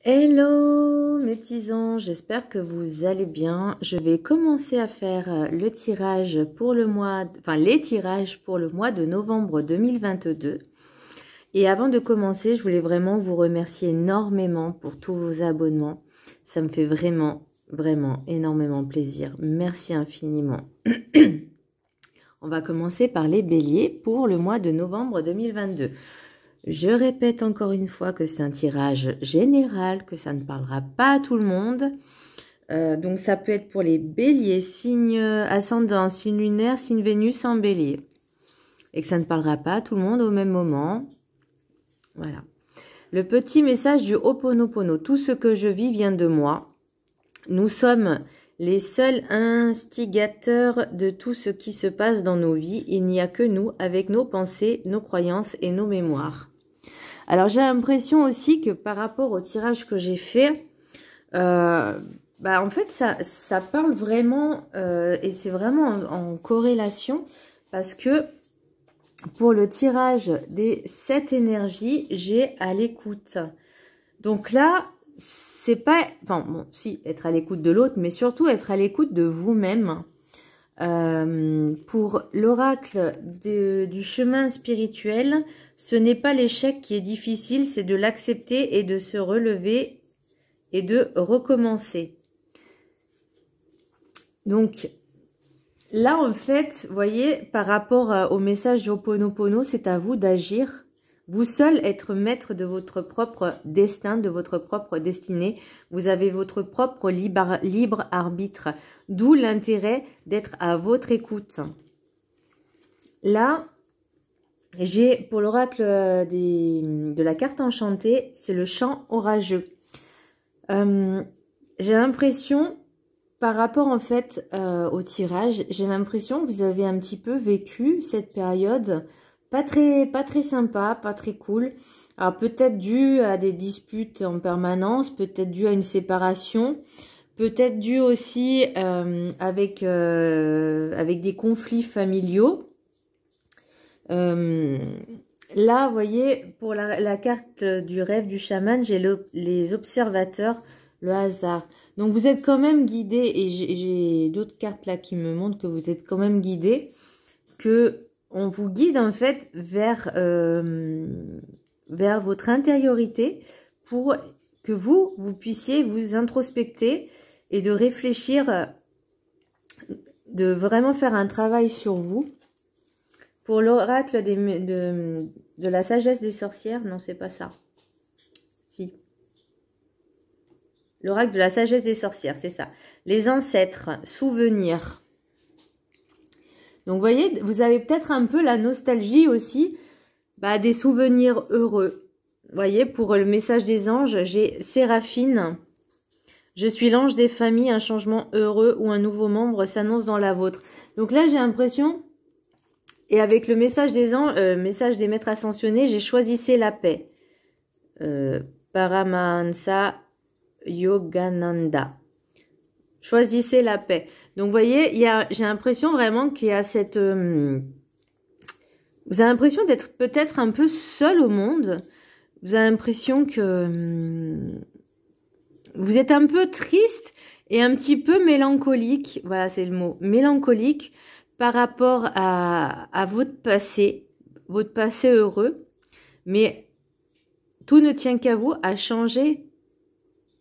Hello mes petits anges, j'espère que vous allez bien. Je vais commencer à faire le tirage pour le mois, les tirages pour le mois de novembre 2022. Et avant de commencer, je voulais vraiment vous remercier énormément pour tous vos abonnements. Ça me fait vraiment énormément plaisir. Merci infiniment. On va commencer par les béliers pour le mois de novembre 2022. Je répète encore une fois que c'est un tirage général, que ça ne parlera pas à tout le monde. Donc ça peut être pour les béliers, signe ascendant, signe lunaire, signe Vénus en bélier. Et que ça ne parlera pas à tout le monde au même moment. Voilà. Le petit message du Ho'oponopono. Tout ce que je vis vient de moi. Nous sommes les seuls instigateurs de tout ce qui se passe dans nos vies. Il n'y a que nous, avec nos pensées, nos croyances et nos mémoires. Alors, j'ai l'impression aussi que par rapport au tirage que j'ai fait, en fait, ça parle vraiment, et c'est vraiment en corrélation, parce que pour le tirage des 7 énergies, j'ai à l'écoute. Donc là, c'est pas... Enfin, bon, si, être à l'écoute de l'autre, mais surtout être à l'écoute de vous-même. Pour l'oracle du chemin spirituel, ce n'est pas l'échec qui est difficile, c'est de l'accepter et de se relever et de recommencer. Donc là, en fait, vous voyez, par rapport au message du Ho'oponopono, c'est à vous d'agir. Vous seul être maître de votre propre destin, de votre propre destinée. Vous avez votre propre libre arbitre. D'où l'intérêt d'être à votre écoute. Là, j'ai pour l'oracle de la carte enchantée, c'est le chant orageux. J'ai l'impression, par rapport en fait au tirage, j'ai l'impression que vous avez un petit peu vécu cette période pas très sympa, pas très cool. Alors peut-être dû à des disputes en permanence, peut-être dû à une séparation, peut-être dû aussi avec des conflits familiaux. Là, vous voyez, pour la carte du rêve du chaman, j'ai les observateurs, le hasard. Donc vous êtes quand même guidé, et j'ai d'autres cartes là qui me montrent que vous êtes quand même guidé, que on vous guide en fait vers votre intériorité pour que vous puissiez vous introspecter et de réfléchir, de vraiment faire un travail sur vous. Pour l'oracle de la sagesse des sorcières, non, c'est pas ça. Si. L'oracle de la sagesse des sorcières, c'est ça. Les ancêtres, souvenirs. Donc, vous voyez, vous avez peut-être un peu la nostalgie aussi des souvenirs heureux. Vous voyez, pour le message des anges, j'ai Séraphine. Je suis l'ange des familles, un changement heureux ou un nouveau membre s'annonce dans la vôtre. Donc là, j'ai l'impression, et avec le message des anges, message des maîtres ascensionnés, j'ai choisissé la paix. Paramahansa Yogananda. Choisissez la paix. Donc, vous voyez, j'ai l'impression vraiment qu'il y a cette... vous avez l'impression d'être peut-être un peu seul au monde. Vous avez l'impression que vous êtes un peu triste et un petit peu mélancolique. Voilà, c'est le mot. Mélancolique par rapport à votre passé heureux. Mais tout ne tient qu'à vous, à changer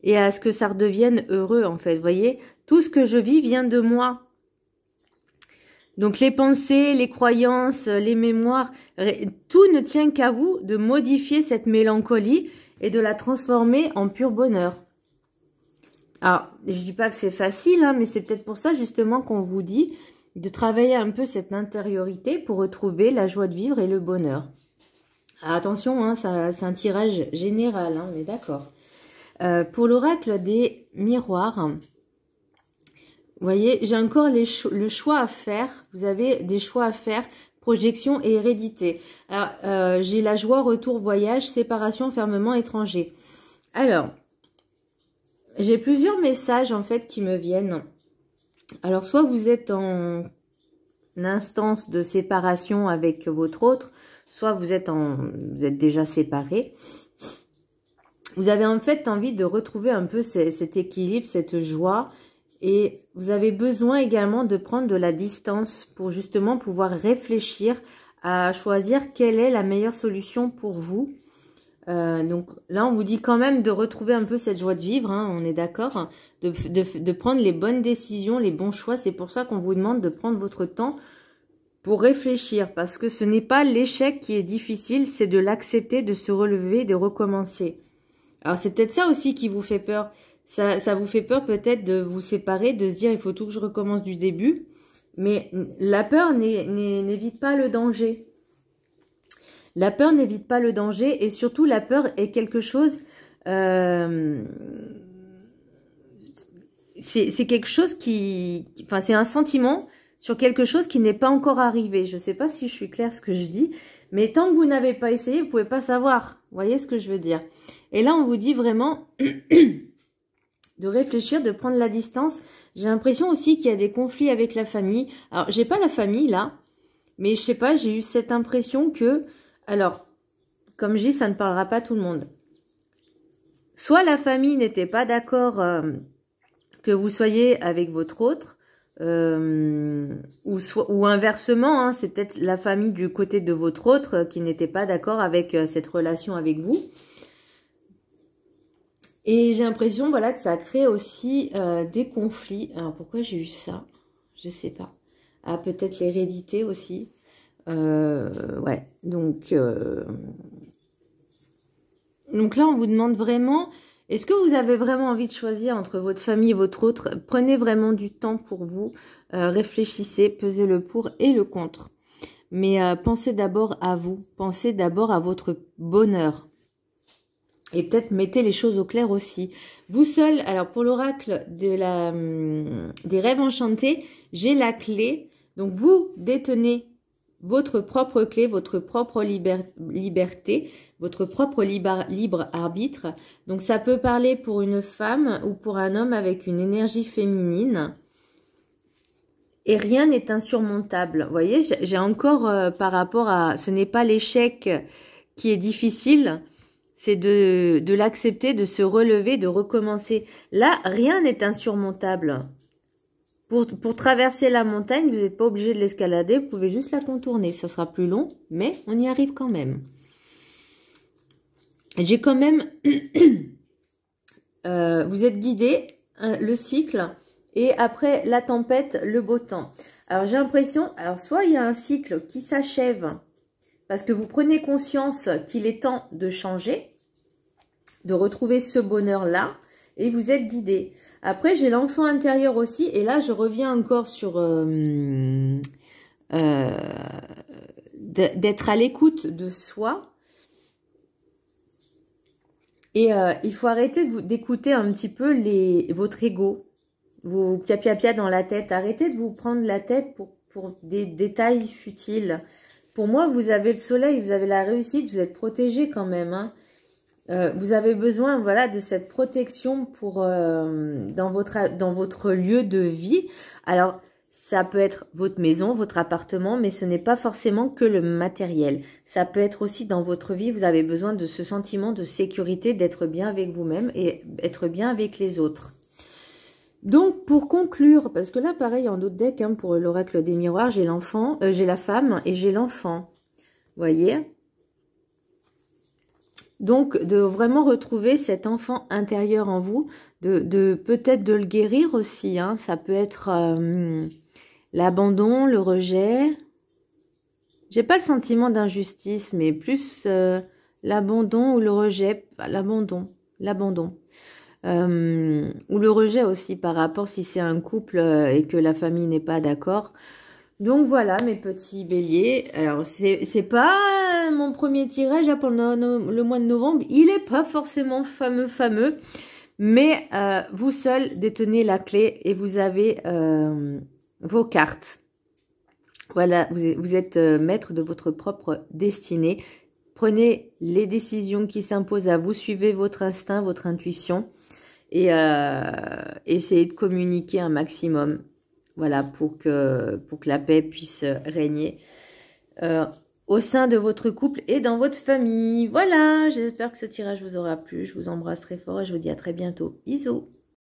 et à ce que ça redevienne heureux, en fait. Vous voyez, tout ce que je vis vient de moi. Donc, les pensées, les croyances, les mémoires, tout ne tient qu'à vous de modifier cette mélancolie et de la transformer en pur bonheur. Alors, je dis pas que c'est facile, hein, mais c'est peut-être pour ça, justement, qu'on vous dit de travailler un peu cette intériorité pour retrouver la joie de vivre et le bonheur. Alors, attention, hein, c'est un tirage général, hein, on est d'accord. Pour l'oracle des miroirs, vous voyez, j'ai encore le choix à faire. Vous avez des choix à faire, projection et hérédité. Alors, j'ai la joie, retour, voyage, séparation, enfermement, étranger. Alors, j'ai plusieurs messages en fait qui me viennent. Alors, soit vous êtes en instance de séparation avec votre autre, soit vous êtes déjà séparés. Vous avez en fait envie de retrouver un peu cet équilibre, cette joie. Et vous avez besoin également de prendre de la distance pour justement pouvoir réfléchir à choisir quelle est la meilleure solution pour vous. Donc là, on vous dit quand même de retrouver un peu cette joie de vivre, hein, on est d'accord, hein, de prendre les bonnes décisions, les bons choix. C'est pour ça qu'on vous demande de prendre votre temps pour réfléchir, parce que ce n'est pas l'échec qui est difficile, c'est de l'accepter, de se relever, de recommencer. Alors c'est peut-être ça aussi qui vous fait peur. Ça vous fait peur peut-être de vous séparer, de se dire il faut tout que je recommence du début. Mais la peur n'évite pas le danger. La peur n'évite pas le danger et surtout la peur est quelque chose... c'est quelque chose qui... Enfin, c'est un sentiment sur quelque chose qui n'est pas encore arrivé. Je ne sais pas si je suis claire ce que je dis, mais tant que vous n'avez pas essayé, vous ne pouvez pas savoir. Vous voyez ce que je veux dire? Et là, on vous dit vraiment de réfléchir, de prendre la distance. J'ai l'impression aussi qu'il y a des conflits avec la famille. Alors, j'ai pas la famille là, mais je sais pas, j'ai eu cette impression que... Alors, comme je dis, ça ne parlera pas à tout le monde. Soit la famille n'était pas d'accord que vous soyez avec votre autre, ou inversement, hein, c'est peut-être la famille du côté de votre autre qui n'était pas d'accord avec cette relation avec vous. Et j'ai l'impression, voilà, que ça crée aussi des conflits. Alors, pourquoi j'ai eu ça? Je sais pas. Ah, peut-être l'hérédité aussi. Ouais, donc là, on vous demande vraiment, est-ce que vous avez vraiment envie de choisir entre votre famille et votre autre? Prenez vraiment du temps pour vous, réfléchissez, pesez le pour et le contre. Mais pensez d'abord à vous, pensez d'abord à votre bonheur. Et peut-être mettez les choses au clair aussi. Vous seul, alors pour l'oracle des rêves enchantés, j'ai la clé. Donc vous détenez votre propre clé, votre propre liberté, votre propre libre arbitre. Donc ça peut parler pour une femme ou pour un homme avec une énergie féminine. Et rien n'est insurmontable. Vous voyez, j'ai encore par rapport à... Ce n'est pas l'échec qui est difficile, c'est de l'accepter, de se relever, de recommencer. Là, rien n'est insurmontable. Pour traverser la montagne, vous n'êtes pas obligé de l'escalader, vous pouvez juste la contourner. Ça sera plus long, mais on y arrive quand même. J'ai quand même... vous êtes guidé, le cycle, et après la tempête, le beau temps. Alors j'ai l'impression, alors soit il y a un cycle qui s'achève, parce que vous prenez conscience qu'il est temps de changer, de retrouver ce bonheur-là, et vous êtes guidé. Après, j'ai l'enfant intérieur aussi, et là, je reviens encore sur d'être à l'écoute de soi. Et il faut arrêter d'écouter un petit peu votre ego, vos pia dans la tête. Arrêtez de vous prendre la tête pour des détails futiles. Pour moi, vous avez le soleil, vous avez la réussite, vous êtes protégé quand même, hein. Vous avez besoin, voilà, de cette protection pour dans votre lieu de vie. Alors, ça peut être votre maison, votre appartement, mais ce n'est pas forcément que le matériel. Ça peut être aussi dans votre vie, vous avez besoin de ce sentiment de sécurité, d'être bien avec vous-même et être bien avec les autres. Donc, pour conclure, parce que là, pareil, en d'autres decks, hein, pour l'oracle des miroirs, j'ai l'enfant, j'ai la femme et j'ai l'enfant. Vous voyez ? Donc, de vraiment retrouver cet enfant intérieur en vous, peut-être de le guérir aussi, hein. Ça peut être l'abandon, le rejet. J'ai pas le sentiment d'injustice, mais plus l'abandon ou le rejet. L'abandon. Ou le rejet aussi par rapport si c'est un couple et que la famille n'est pas d'accord. Donc voilà mes petits béliers. Alors c'est pas mon premier tirage pendant le mois de novembre. Il est pas forcément fameux. Mais vous seul détenez la clé et vous avez vos cartes. Voilà, vous êtes maître de votre propre destinée. Prenez les décisions qui s'imposent à vous. Suivez votre instinct, votre intuition. Et essayez de communiquer un maximum. Voilà, pour que la paix puisse régner. au sein de votre couple et dans votre famille. Voilà, j'espère que ce tirage vous aura plu. Je vous embrasse très fort et je vous dis à très bientôt. Bisous.